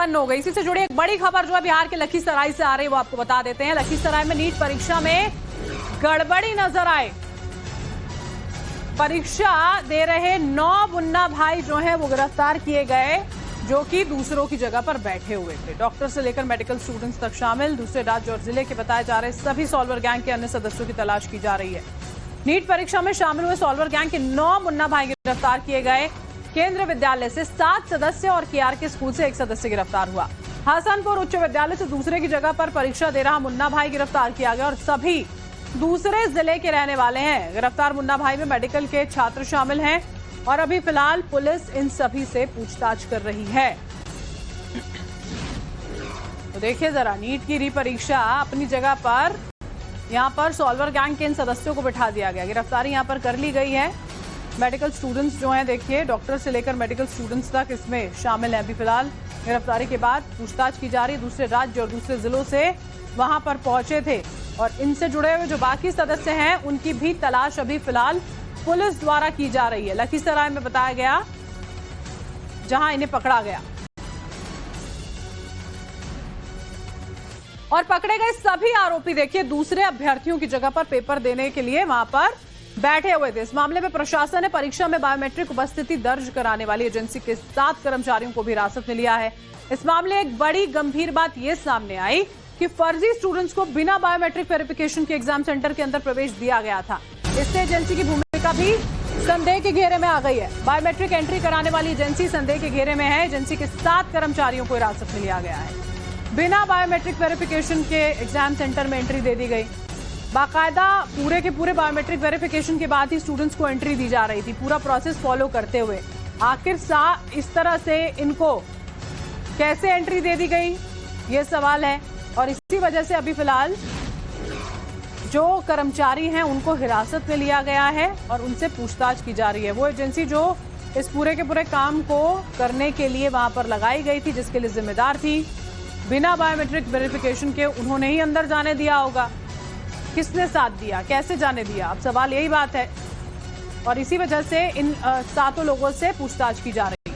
बंद हो गई। इसी से जुड़ी एक बड़ी खबर जो है बिहार के लखीसराय से आ रही है, वो आपको बता देते हैं। लखीसराय में नीट परीक्षा में गड़बड़ी नजर आए। परीक्षा दे रहे 9 मुन्ना भाई जो हैं वो गिरफ्तार किए गए, जो कि दूसरों की जगह पर बैठे हुए थे। डॉक्टर से लेकर मेडिकल स्टूडेंट्स तक शामिल दूसरे राज्य और जिले के बताए जा रहे सभी सॉल्वर गैंग के अन्य सदस्यों की तलाश की जा रही है। नीट परीक्षा में शामिल हुए सॉल्वर गैंग के 9 मुन्ना भाई गिरफ्तार किए गए। केंद्रीय विद्यालय से 7 सदस्य और केआरके स्कूल से 1 सदस्य गिरफ्तार हुआ। हसनपुर उच्च विद्यालय से दूसरे की जगह पर परीक्षा दे रहा मुन्ना भाई गिरफ्तार किया गया और सभी दूसरे जिले के रहने वाले हैं। गिरफ्तार मुन्ना भाई में मेडिकल के छात्र शामिल हैं और अभी फिलहाल पुलिस इन सभी से पूछताछ कर रही है। तो देखिए जरा, नीट की रीपरीक्षा अपनी जगह पर यहां पर सॉल्वर गैंग के इन सदस्यों को बिठा दिया गया। गिरफ्तारी यहां पर कर ली गई है। मेडिकल स्टूडेंट्स जो हैं, देखिए डॉक्टर से लेकर मेडिकल स्टूडेंट्स तक इसमें शामिल हैं। अभी फिलहाल गिरफ्तारी के बाद पूछताछ की जा रही है। दूसरे राज्य और दूसरे जिलों से वहां पर पहुंचे थे और इनसे जुड़े हुए जो बाकी सदस्य हैं उनकी भी तलाश अभी फिलहाल पुलिस द्वारा की जा रही है। लखीसराय में बताया गया जहां इन्हें पकड़ा गया और पकड़े गए सभी आरोपी देखिए दूसरे अभ्यर्थियों की जगह पर पेपर देने के लिए वहां पर बैठे हुए थे। इस मामले में प्रशासन ने परीक्षा में बायोमेट्रिक उपस्थिति दर्ज कराने वाली एजेंसी के 7 कर्मचारियों को भी हिरासत में लिया है। इस मामले में एक बड़ी गंभीर बात यह सामने आई कि फर्जी स्टूडेंट्स को बिना बायोमेट्रिक वेरिफिकेशन के एग्जाम सेंटर के अंदर प्रवेश दिया गया था। इससे एजेंसी की भूमिका भी संदेह के घेरे में आ गई है। बायोमेट्रिक एंट्री कराने वाली एजेंसी संदेह के घेरे में है। एजेंसी के 7 कर्मचारियों को हिरासत में लिया गया है। बिना बायोमेट्रिक वेरिफिकेशन के एग्जाम सेंटर में एंट्री दे दी गई। बाकायदा पूरे के पूरे बायोमेट्रिक वेरिफिकेशन के बाद ही स्टूडेंट्स को एंट्री दी जा रही थी, पूरा प्रोसेस फॉलो करते हुए। आखिर इस तरह से इनको कैसे एंट्री दे दी गई, ये सवाल है। और इसी वजह से अभी फिलहाल जो कर्मचारी हैं उनको हिरासत में लिया गया है और उनसे पूछताछ की जा रही है। वो एजेंसी जो इस पूरे के पूरे काम को करने के लिए वहां पर लगाई गई थी, जिसके लिए जिम्मेदार थी, बिना बायोमेट्रिक वेरिफिकेशन के उन्होंने ही अंदर जाने दिया होगा। किसने साथ दिया, कैसे जाने दिया, अब सवाल यही बात है। और इसी वजह से इन 7 लोगों से पूछताछ की जा रही है।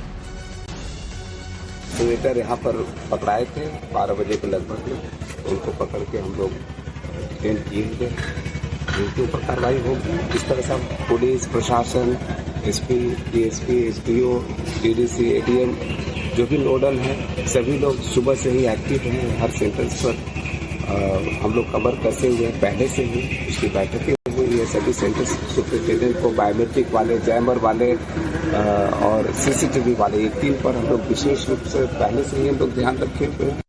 सिनेटर यहाँ पर पकड़ाए थे 12 बजे के लगभग। उनको पकड़ के हम लोग डिटेन किए थे, उनके ऊपर कार्रवाई होगी। इस तरह से हम पुलिस प्रशासन, SP, DSP, SDO, DDC, ADM जो भी नोडल हैं, सभी लोग सुबह से ही एक्टिव हैं। हर सेंटर्स पर हम लोग कवर करते हुए पहले से ही उसकी बैठकें हुई है। सभी सेंटर सुपरिटेंडेंट को बायोमेट्रिक वाले, जैमर वाले और सीसीटीवी वाले, ये 3 पर हम लोग विशेष रूप से पहले से ही हम लोग ध्यान रखे हुए हैं।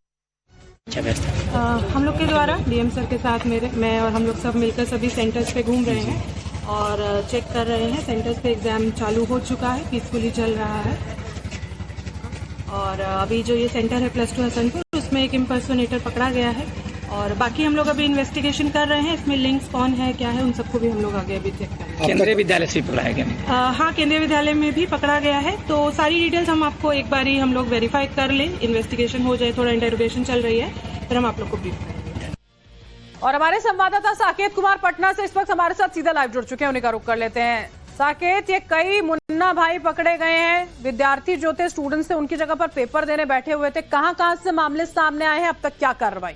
हम लोग के द्वारा डीएम सर के साथ मैं और हम लोग सब मिलकर सभी सेंटर्स पे घूम रहे हैं और चेक कर रहे हैं। सेंटर्स पे एग्जाम चालू हो चुका है, पीसफुली चल रहा है। और अभी जो ये सेंटर है +2 हसनपुर, उसमें एक इम्पर्सोनेटर पकड़ा गया है और बाकी हम लोग अभी इन्वेस्टिगेशन कर रहे हैं। इसमें लिंक्स कौन है, क्या है, उन सबको भी हम लोग आगे अभी चेक कर रहे हैं। केंद्रीय विद्यालय से पकड़ा है क्या? हाँ, केंद्रीय विद्यालय में भी पकड़ा गया है। तो सारी डिटेल्स हम आपको एक बार ही हम लोग वेरीफाई कर लें, इन्वेस्टिगेशन हो जाए, थोड़ा इंटरोगेशन चल रही है, फिर हम आप लोग को ब्रीफ करेंगे। और हमारे संवाददाता साकेत कुमार पटना से इस वक्त हमारे साथ सीधा लाइव जुड़ चुके हैं, उन्हीं का रुख कर लेते हैं। साकेत, ये कई मुन्ना भाई पकड़े गए हैं, विद्यार्थी जो थे, स्टूडेंट्स थे, उनकी जगह पर पेपर देने बैठे हुए थे। कहां से मामले सामने आए हैं, अब तक क्या कार्रवाई?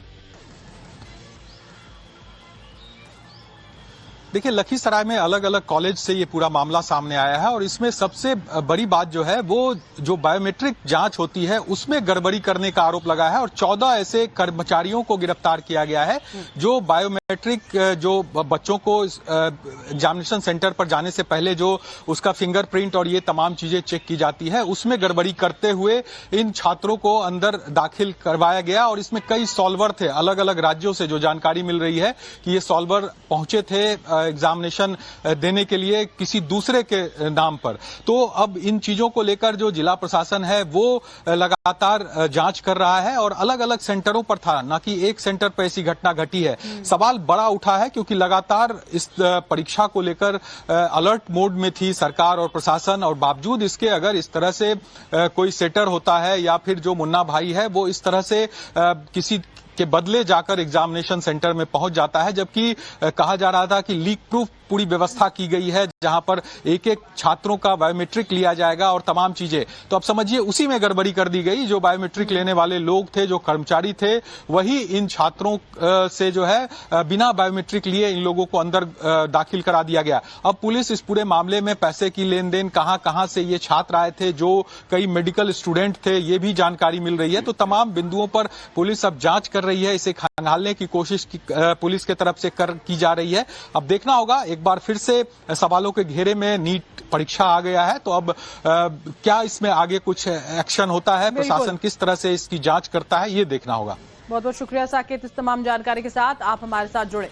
देखिए, लखीसराय में अलग अलग कॉलेज से ये पूरा मामला सामने आया है और इसमें सबसे बड़ी बात जो है वो जो बायोमेट्रिक जांच होती है उसमें गड़बड़ी करने का आरोप लगा है और 14 ऐसे कर्मचारियों को गिरफ्तार किया गया है जो बायोमेट्रिक जो बच्चों को एग्जामिनेशन सेंटर पर जाने से पहले जो उसका फिंगरप्रिंट और ये तमाम चीजें चेक की जाती है उसमें गड़बड़ी करते हुए इन छात्रों को अंदर दाखिल करवाया गया। और इसमें कई सॉल्वर थे अलग अलग राज्यों से, जो जानकारी मिल रही है कि ये सॉल्वर पहुंचे थे एग्जामिनेशन देने के लिए किसी दूसरे के नाम पर। तो अब इन चीजों को लेकर जो जिला प्रशासन है वो लगातार जांच कर रहा है और अलग अलग सेंटरों पर था, ना कि एक सेंटर पर ऐसी घटना घटी है। सवाल बड़ा उठा है क्योंकि लगातार इस परीक्षा को लेकर अलर्ट मोड में थी सरकार और प्रशासन, और बावजूद इसके अगर इस तरह से कोई सेटर होता है या फिर जो मुन्ना भाई है वो इस तरह से किसी के बदले जाकर एग्जामिनेशन सेंटर में पहुंच जाता है, जबकि कहा जा रहा था कि लीक प्रूफ पूरी व्यवस्था की गई है जहां पर एक एक छात्रों का बायोमेट्रिक लिया जाएगा और तमाम चीजें। तो अब समझिए उसी में गड़बड़ी कर दी गई। गई। जो बायोमेट्रिक लेने वाले लोग थे, जो कर्मचारी थे, वही इन छात्रों से जो है बिना बायोमेट्रिक लिए इन लोगों को अंदर दाखिल करा दिया गया। अब पुलिस इस पूरे मामले में पैसे की लेन देन, कहां से ये छात्र आए थे, जो कई मेडिकल स्टूडेंट थे, ये भी जानकारी मिल रही है। तो तमाम बिंदुओं पर पुलिस अब जांच कर रही है, इसे खंगालने की कोशिश पुलिस के तरफ से की जा रही है। अब देखना होगा, एक बार फिर से सवालों के घेरे में नीट परीक्षा आ गया है, तो अब क्या इसमें आगे कुछ एक्शन होता है, प्रशासन किस तरह से इसकी जांच करता है, ये देखना होगा। बहुत बहुत शुक्रिया साकेत, इस तमाम जानकारी के साथ आप हमारे साथ जुड़े।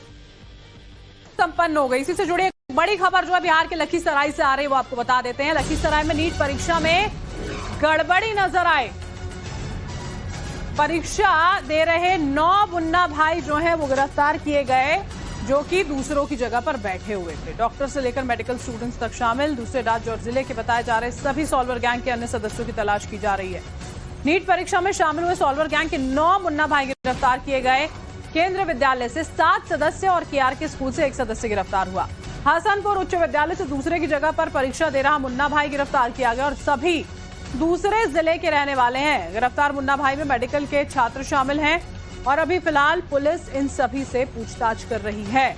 संपन्न हो गई। इसी से जुड़ी एक बड़ी खबर जो है बिहार के लखीसराय से आ रही है, वो आपको बता देते हैं। लखीसराय में नीट परीक्षा में गड़बड़ी नजर आए। परीक्षा दे रहे 9 मुन्ना भाई जो हैं वो गिरफ्तार किए गए, जो कि दूसरों की जगह पर बैठे हुए थे। डॉक्टर से लेकर मेडिकल स्टूडेंट्स तक शामिल दूसरे राज्य और जिले के बताए जा रहे सभी सॉल्वर गैंग के अन्य सदस्यों की तलाश की जा रही है। नीट परीक्षा में शामिल हुए सॉल्वर गैंग के 9 मुन्ना भाई गिरफ्तार किए गए। केंद्रीय विद्यालय से 7 सदस्य और केआरके स्कूल से 1 सदस्य गिरफ्तार हुआ। हसनपुर उच्च विद्यालय से दूसरे की जगह पर परीक्षा दे रहा मुन्ना भाई गिरफ्तार किया गया और सभी दूसरे जिले के रहने वाले हैं। गिरफ्तार मुन्ना भाई में मेडिकल के छात्र शामिल हैं और अभी फिलहाल पुलिस इन सभी से पूछताछ कर रही है।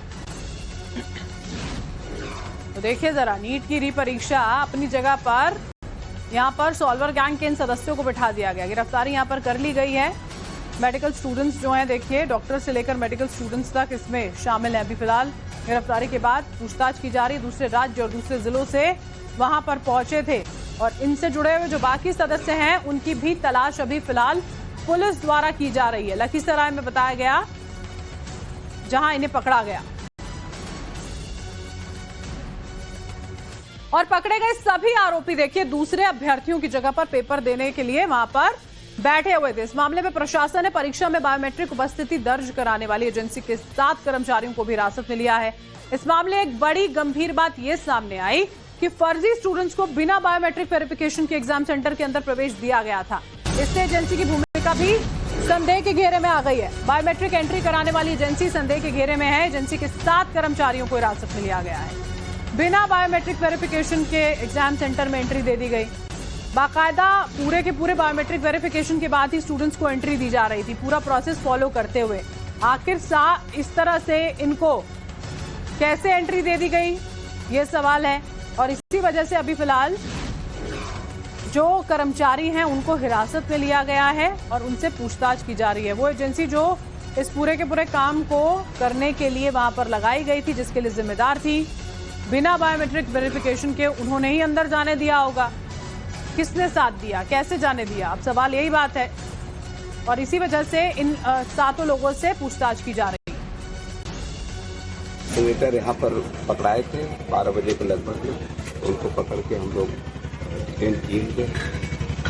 तो देखिए जरा, नीट की रीपरीक्षा अपनी जगह पर यहां पर सॉल्वर गैंग के इन सदस्यों को बिठा दिया गया। गिरफ्तारी यहां पर कर ली गई है। मेडिकल स्टूडेंट्स जो हैं, देखिए डॉक्टर से लेकर मेडिकल स्टूडेंट्स तक इसमें शामिल हैं। अभी फिलहाल गिरफ्तारी के बाद पूछताछ की जा रही है। दूसरे राज्य और दूसरे जिलों से वहां पर पहुंचे थे और इनसे जुड़े हुए जो बाकी सदस्य हैं उनकी भी तलाश अभी फिलहाल पुलिस द्वारा की जा रही है। लखीसराय में बताया गया जहां इन्हें पकड़ा गया और पकड़े गए सभी आरोपी देखिए दूसरे अभ्यर्थियों की जगह पर पेपर देने के लिए वहां पर बैठे हुए थे। इस मामले में प्रशासन ने परीक्षा में बायोमेट्रिक उपस्थिति दर्ज कराने वाली एजेंसी के 7 कर्मचारियों को भी हिरासत में लिया है। इस मामले एक बड़ी गंभीर बात यह सामने आई कि फर्जी स्टूडेंट्स को बिना बायोमेट्रिक वेरिफिकेशन के एग्जाम सेंटर के अंदर प्रवेश दिया गया था। इससे एजेंसी की भूमिका भी संदेह के घेरे में आ गई है। बायोमेट्रिक एंट्री कराने वाली एजेंसी संदेह के घेरे में है। एजेंसी के 7 कर्मचारियों को हिरासत में लिया गया है। बिना बायोमेट्रिक वेरिफिकेशन के एग्जाम सेंटर में एंट्री दे दी गई। बाकायदा पूरे के पूरे बायोमेट्रिक वेरिफिकेशन के बाद ही स्टूडेंट्स को एंट्री दी जा रही थी, पूरा प्रोसेस फॉलो करते हुए। आखिर इस तरह से इनको कैसे एंट्री दे दी गई, ये सवाल है। और इसी वजह से अभी फिलहाल जो कर्मचारी हैं उनको हिरासत में लिया गया है और उनसे पूछताछ की जा रही है। वो एजेंसी जो इस पूरे के पूरे काम को करने के लिए वहां पर लगाई गई थी, जिसके लिए जिम्मेदार थी, बिना बायोमेट्रिक वेरिफिकेशन के उन्होंने ही अंदर जाने दिया होगा। किसने साथ दिया, कैसे जाने दिया, अब सवाल यही बात है। और इसी वजह से इन 7 लोगों से पूछताछ की जा रही है। सेनेटर यहाँ पर पकड़ाए थे 12 बजे के लगभग में, उनको पकड़ के हम लोग जेल गए।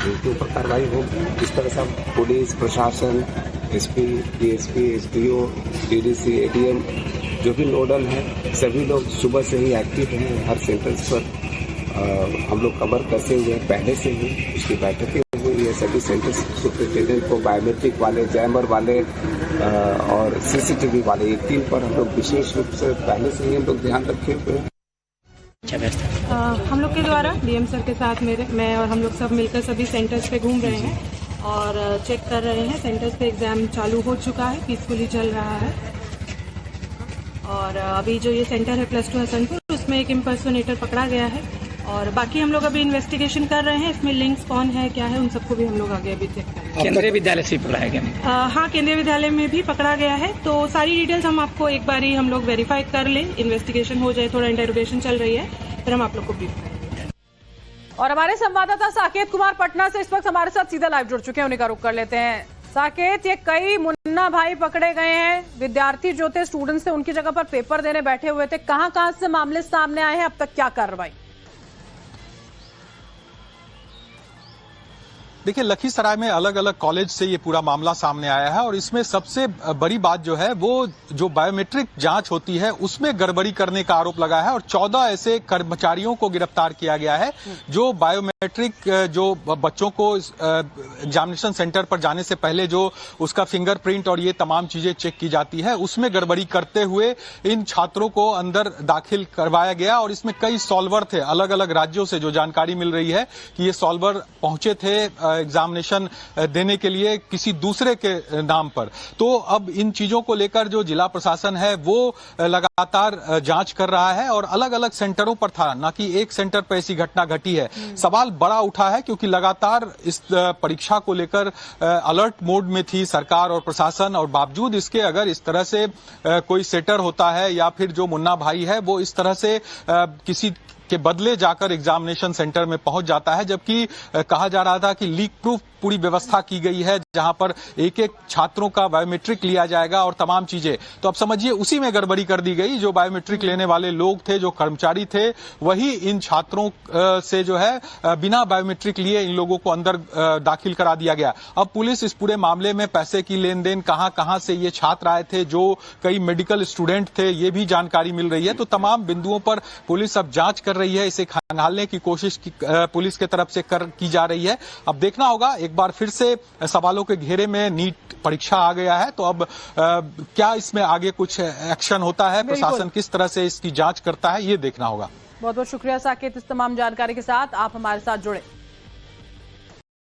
उनके ऊपर कार्रवाई होगी। इस तरह से पुलिस प्रशासन, SP, DSP, SDO, DDC, ADM जो भी नोडल हैं, सभी लोग सुबह से ही एक्टिव हैं। हर सेंटर्स पर हम लोग कवर करते हुए पहले से ही उसकी बैठकें हुई है। सभी सेंटर्स सुपरिटेंडेंट को बायोमेट्रिक वाले, जैमर वाले और सीसीटीवी वाले, ये 3 पर हम लोग विशेष रूप से पहले से ही हम लोग ध्यान रखे हुए हैं। हम लोग के द्वारा डीएम सर के साथ मैं और हम लोग सब मिलकर सभी सेंटर्स पे घूम रहे हैं और चेक कर रहे हैं। सेंटर्स पे एग्जाम चालू हो चुका है, पीसफुली चल रहा है। और अभी जो ये सेंटर है +2 हसनपुर, उसमें एक इम्पर्सोनेटर पकड़ा गया है और बाकी हम लोग अभी इन्वेस्टिगेशन कर रहे हैं। इसमें लिंक्स कौन है, क्या है, उन सबको भी हम लोग आगे अभी चेक कर रहे हैं। केंद्रीय विद्यालय से पकड़ाया गया? हाँ, केंद्रीय विद्यालय में भी पकड़ा गया है। तो सारी डिटेल्स हम आपको एक बार ही हम लोग वेरीफाई कर लें, इन्वेस्टिगेशन हो जाए, थोड़ा इंटरोगेशन चल रही है, फिर हम आप लोग को ब्रीफ करेंगे। और हमारे संवाददाता साकेत कुमार पटना से इस वक्त हमारे साथ सीधा लाइव जुड़ चुके हैं, उन्हीं का रुख कर लेते हैं। साकेत, ये कई मुन्ना भाई पकड़े गए हैं, विद्यार्थी जो थे, स्टूडेंट्स थे, उनकी जगह पर पेपर देने बैठे हुए थे। कहां से मामले सामने आए हैं, अब तक क्या कार्रवाई? देखिए, लखीसराय में अलग अलग कॉलेज से ये पूरा मामला सामने आया है और इसमें सबसे बड़ी बात जो है वो जो बायोमेट्रिक जांच होती है उसमें गड़बड़ी करने का आरोप लगा है और 14 ऐसे कर्मचारियों को गिरफ्तार किया गया है जो बायोमेट्रिक बायोमेट्रिक जो बच्चों को एग्जामिनेशन सेंटर पर जाने से पहले जो उसका फिंगरप्रिंट और ये तमाम चीजें चेक की जाती है, उसमें गड़बड़ी करते हुए इन छात्रों को अंदर दाखिल करवाया गया। और इसमें कई सॉल्वर थे अलग अलग राज्यों से, जो जानकारी मिल रही है कि ये सॉल्वर पहुंचे थे एग्जामिनेशन देने के लिए किसी दूसरे के नाम पर। तो अब इन चीजों को लेकर जो जिला प्रशासन है वो लगातार जांच कर रहा है और अलग अलग सेंटरों पर था, ना कि एक सेंटर पर ऐसी घटना घटी है। सवाल बड़ा उठा है क्योंकि लगातार इस परीक्षा को लेकर अलर्ट मोड में थी सरकार और प्रशासन, और बावजूद इसके अगर इस तरह से कोई सेटर होता है या फिर जो मुन्ना भाई है वो इस तरह से किसी के बदले जाकर एग्जामिनेशन सेंटर में पहुंच जाता है, जबकि कहा जा रहा था कि लीक प्रूफ पूरी व्यवस्था की गई है जहां पर एक एक छात्रों का बायोमेट्रिक लिया जाएगा और तमाम चीजें। तो अब समझिए उसी में गड़बड़ी कर दी गई। जो बायोमेट्रिक लेने वाले लोग थे, जो कर्मचारी थे, वही इन छात्रों से जो है बिना बायोमेट्रिक लिए इन लोगों को अंदर दाखिल करा दिया गया। अब पुलिस इस पूरे मामले में पैसे की लेन देन, कहां से ये छात्र आए थे, जो कई मेडिकल स्टूडेंट थे, ये भी जानकारी मिल रही है। तो तमाम बिंदुओं पर पुलिस अब जांच कर रही है, इसे खंगालने की कोशिश पुलिस के तरफ से की जा रही है। अब देखना होगा, एक बार फिर से सवालों के घेरे में नीट परीक्षा आ गया है, तो अब क्या इसमें आगे कुछ एक्शन होता है, प्रशासन किस तरह से इसकी जांच करता है, ये देखना होगा। बहुत बहुत शुक्रिया साकेत, इस तमाम जानकारी के साथ आप हमारे साथ जुड़े।